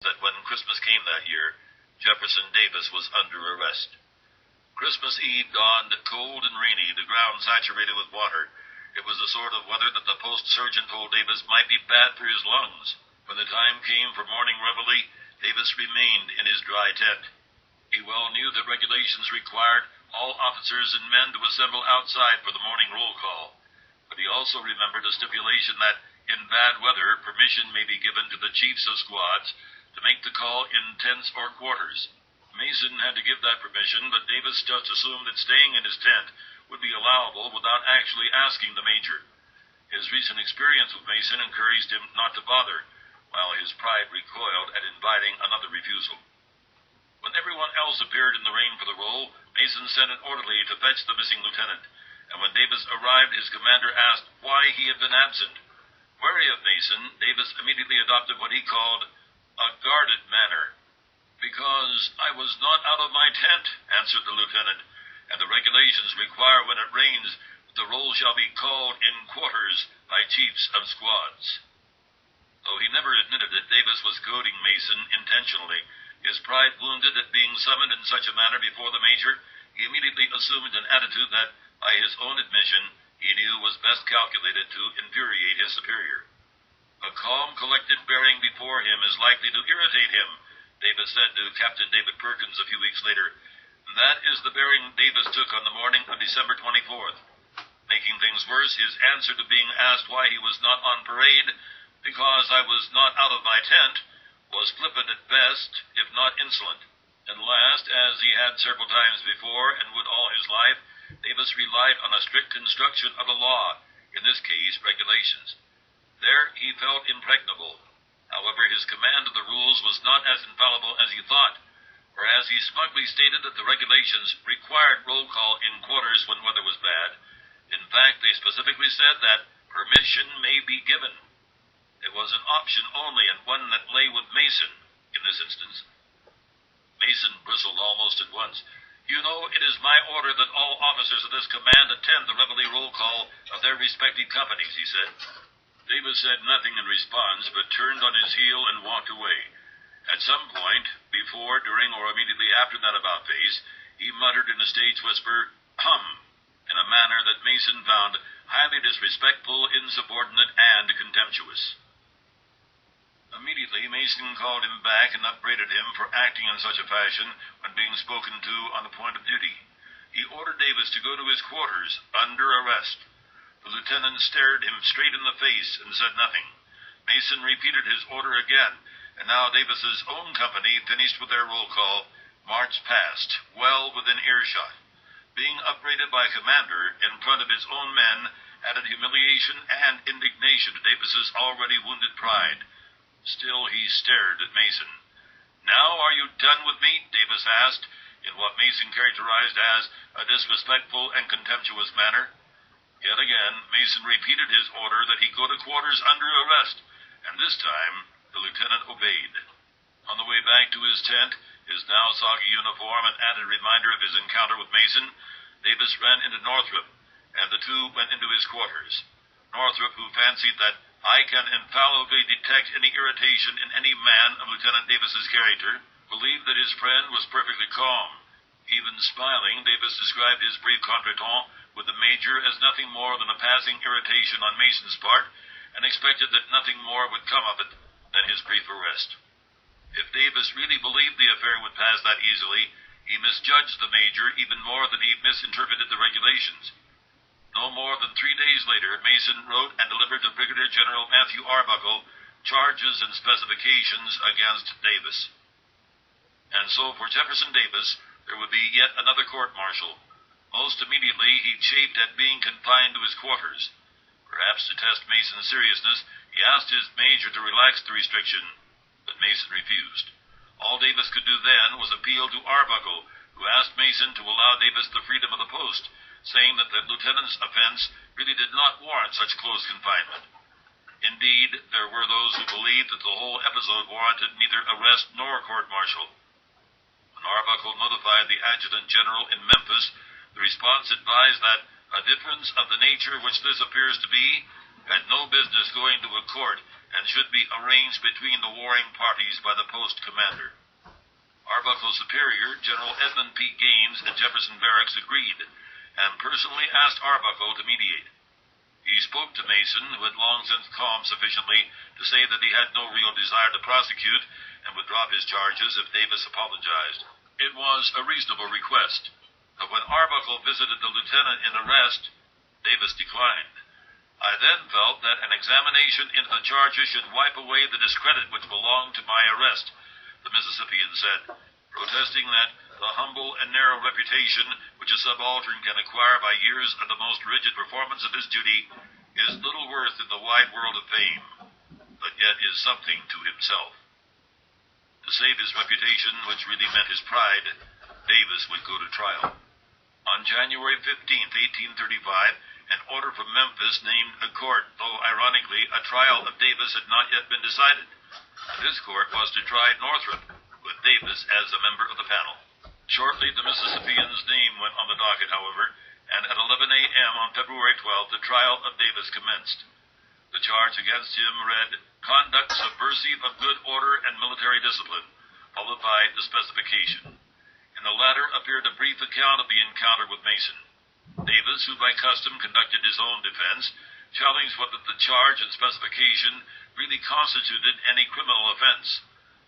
that when Christmas came that year, Jefferson Davis was under arrest. Christmas Eve dawned cold and rainy, the ground saturated with water. It was the sort of weather that the post surgeon told Davis might be bad for his lungs. When the time came for morning reveille, Davis remained in his dry tent. He well knew that regulations required all officers and men to assemble outside for the morning roll call, but he also remembered a stipulation that, in bad weather, permission may be given to the chiefs of squads to make the call in tents or quarters. Mason had to give that permission, but Davis just assumed that staying in his tent would be allowable without actually asking the major. His recent experience with Mason encouraged him not to bother, while his pride recoiled at inviting another refusal. When everyone else appeared in the rain for the roll, Mason sent an orderly to fetch the missing lieutenant, and when Davis arrived, his commander asked why he had been absent. Wary of Mason, Davis immediately adopted what he called a guarded manner. "Because I was not out of my tent," answered the lieutenant, "and the regulations require when it rains that the roll shall be called in quarters by chiefs of squads." Though he never admitted that Davis was goading Mason intentionally, his pride wounded at being summoned in such a manner before the major, he immediately assumed an attitude that, by his own admission, he knew was best calculated to infuriate his superior. "A calm, collected bearing before him is likely to irritate him," Davis said to Captain David Perkins a few weeks later. And that is the bearing Davis took on the morning of December 24th. Making things worse, his answer to being asked why he was not on parade, "Because I was not out of my tent," was flippant at best, if not insolent. And last, as he had several times before and would all his life, Davis relied on a strict construction of the law, in this case regulations. There he felt impregnable. However, his command of the rules was not as infallible as he thought, for as he smugly stated that the regulations required roll call in quarters when weather was bad, in fact they specifically said that permission may be given. It was an option only, and one that lay with Mason in this instance. Mason bristled almost at once. "You know, it is my order that all officers of this command attend the reveille roll call of their respective companies," he said. Davis said nothing in response, but turned on his heel and walked away. At some point, before, during, or immediately after that about-face, he muttered in a stage whisper, "Hum," in a manner that Mason found highly disrespectful, insubordinate, and contemptuous. Immediately, Mason called him back and upbraided him for acting in such a fashion when being spoken to on the point of duty. He ordered Davis to go to his quarters, under arrest. The lieutenant stared him straight in the face and said nothing. Mason repeated his order again, and now Davis's own company, finished with their roll call, marched past, well within earshot. Being upbraided by a commander in front of his own men added humiliation and indignation to Davis's already wounded pride. Still he stared at Mason. "Now are you done with me?" Davis asked, in what Mason characterized as a disrespectful and contemptuous manner. Yet again, Mason repeated his order that he go to quarters under arrest, and this time the lieutenant obeyed. On the way back to his tent, his now soggy uniform an added reminder of his encounter with Mason, Davis ran into Northrop, and the two went into his quarters. Northrop, who fancied that "I can infallibly detect any irritation in any man of Lieutenant Davis's character," believed that his friend was perfectly calm. Even smiling, Davis described his brief contretemps with the major as nothing more than a passing irritation on Mason's part, and expected that nothing more would come of it than his brief arrest. If Davis really believed the affair would pass that easily, he misjudged the major even more than he misinterpreted the regulations. No more than 3 days later, Mason wrote and delivered to Brigadier General Matthew Arbuckle charges and specifications against Davis. And so for Jefferson Davis, there would be yet another court-martial. Most immediately, he chafed at being confined to his quarters. Perhaps to test Mason's seriousness, he asked his major to relax the restriction, but Mason refused. All Davis could do then was appeal to Arbuckle, who asked Mason to allow Davis the freedom of the post, saying that the lieutenant's offense really did not warrant such close confinement. Indeed, there were those who believed that the whole episode warranted neither arrest nor court-martial. When Arbuckle notified the adjutant general in Memphis, the response advised that a difference of the nature which this appears to be had no business going to a court, and should be arranged between the warring parties by the post commander. Arbuckle's superior, General Edmund P. Gaines, at Jefferson Barracks agreed, and personally asked Arbuckle to mediate. He spoke to Mason, who had long since calmed sufficiently to say that he had no real desire to prosecute and would drop his charges if Davis apologized. It was a reasonable request, but when Arbuckle visited the lieutenant in arrest, Davis declined. I then felt that an examination into the charges should wipe away the discredit which belonged to my arrest, the Mississippian said, protesting that the humble and narrow reputation which a subaltern can acquire by years of the most rigid performance of his duty is little worth in the wide world of fame, but yet is something to himself. To save his reputation, which really meant his pride, Davis would go to trial. On January 15, 1835, an order from Memphis named a court, though ironically a trial of Davis had not yet been decided. This court was to try Northrop, with Davis as a member of the panel. Shortly, the Mississippian's name went on the docket, however, and at 11 a.m. on February 12th, the trial of Davis commenced. The charge against him read, "Conduct subversive of good order and military discipline," followed by the specification. In the latter appeared a brief account of the encounter with Mason. Davis, who by custom conducted his own defense, challenged whether the charge and specification really constituted any criminal offense.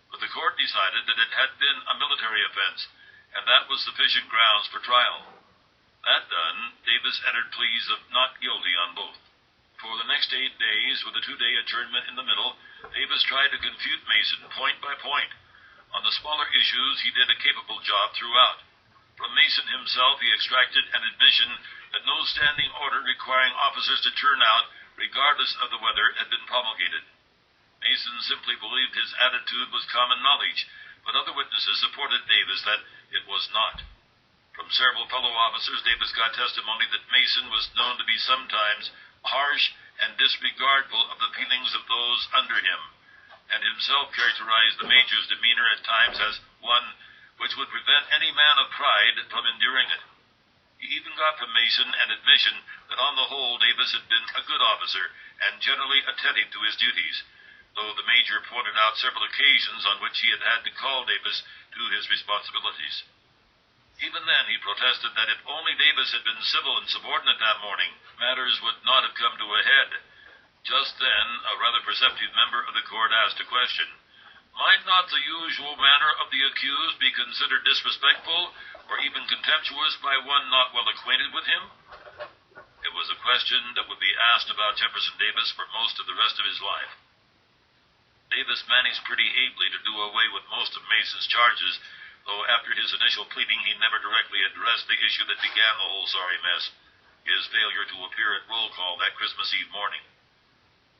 But the court decided that it had been a military offense, and that was sufficient grounds for trial. That done, Davis entered pleas of not guilty on both. For the next 8 days, with a 2-day adjournment in the middle, Davis tried to confute Mason point by point. On the smaller issues, he did a capable job throughout. From Mason himself, he extracted an admission that no standing order requiring officers to turn out, regardless of the weather, had been promulgated. Mason simply believed his attitude was common knowledge, but other witnesses supported Davis that it was not. From several fellow officers, Davis got testimony that Mason was known to be sometimes harsh and disregardful of the feelings of those under him, and himself characterized the major's demeanor at times as one which would prevent any man of pride from enduring it. He even got from Mason an admission that on the whole Davis had been a good officer and generally attentive to his duties, though the major pointed out several occasions on which he had had to call Davis to his responsibilities. Even then he protested that if only Davis had been civil and subordinate that morning, matters would not have come to a head. Just then, a rather perceptive member of the court asked a question. Might not the usual manner of the accused be considered disrespectful or even contemptuous by one not well acquainted with him? It was a question that would be asked about Jefferson Davis for most of the rest of his life. Davis managed pretty ably to do away with most of Mason's charges, though after his initial pleading he never directly addressed the issue that began the whole sorry mess, his failure to appear at roll call that Christmas Eve morning.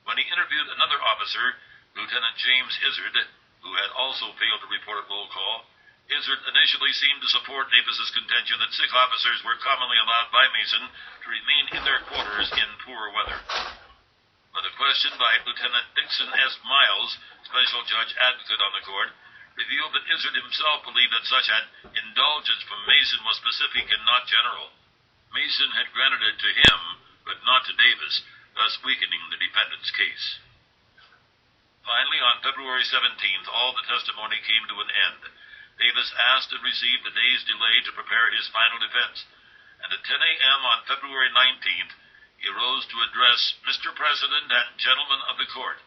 When he interviewed another officer, Lieutenant James Izard, who had also failed to report at roll call, Izard initially seemed to support Davis's contention that sick officers were commonly allowed by Mason to remain in their quarters in poor weather. But a question by Lieutenant Dixon S. Miles, special judge advocate on the court, revealed that Izard himself believed that such an indulgence from Mason was specific and not general. Mason had granted it to him, but not to Davis, thus weakening the defendant's case. Finally, on February 17th, all the testimony came to an end. Davis asked and received a day's delay to prepare his final defense, and at 10 a.m. on February 19th, he rose to address Mr. President and gentlemen of the court.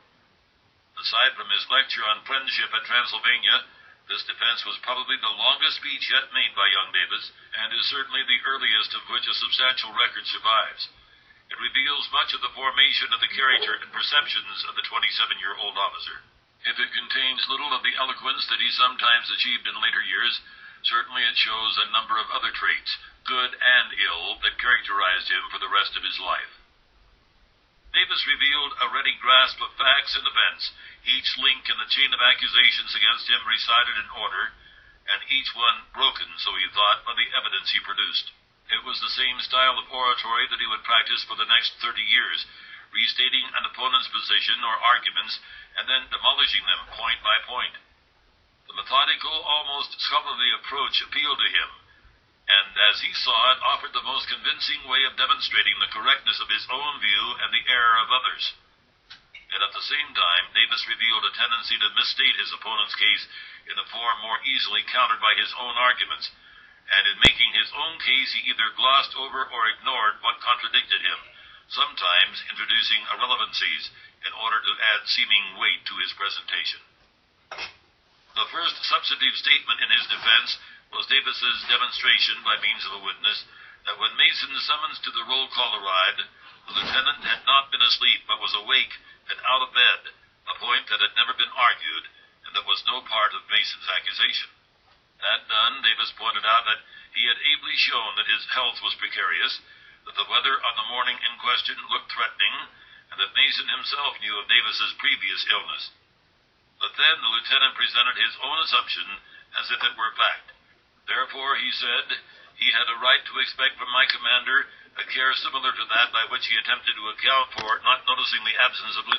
Aside from his lecture on friendship at Transylvania, this defense was probably the longest speech yet made by young Davis, and is certainly the earliest of which a substantial record survives. It reveals much of the formation of the character and perceptions of the 27-year-old officer. If it contains little of the eloquence that he sometimes achieved in later years, certainly it shows a number of other traits, good and ill, that characterized him for the rest of his life. Davis revealed a ready grasp of facts and events, each link in the chain of accusations against him recited in order, and each one broken, so he thought, by the evidence he produced. It was the same style of oratory that he would practice for the next 30 years, restating an opponent's position or arguments, and then demolishing them point by point. The methodical, almost scholarly approach appealed to him, and as he saw it, offered the most convincing way of demonstrating the correctness of his own view and the error of others. and at the same time Davis revealed a tendency to misstate his opponent's case in a form more easily countered by his own arguments, and in making his own case he either glossed over or ignored what contradicted him, sometimes introducing irrelevancies in order to add seeming weight to his presentation. The first substantive statement in his defense was Davis's demonstration by means of a witness that when Mason summons to the roll call arrived, the lieutenant had not been asleep but was awake and out of bed, a point that had never been argued and that was no part of Mason's accusation. That done, Davis pointed out that he had ably shown that his health was precarious, that the weather on the morning in question looked threatening, and that Mason himself knew of Davis's previous illness. But then the lieutenant presented his own assumption as if it were fact. Therefore, he said, he had a right to expect from my commander a care similar to that by which he attempted to account for not noticing the absence of Lieutenant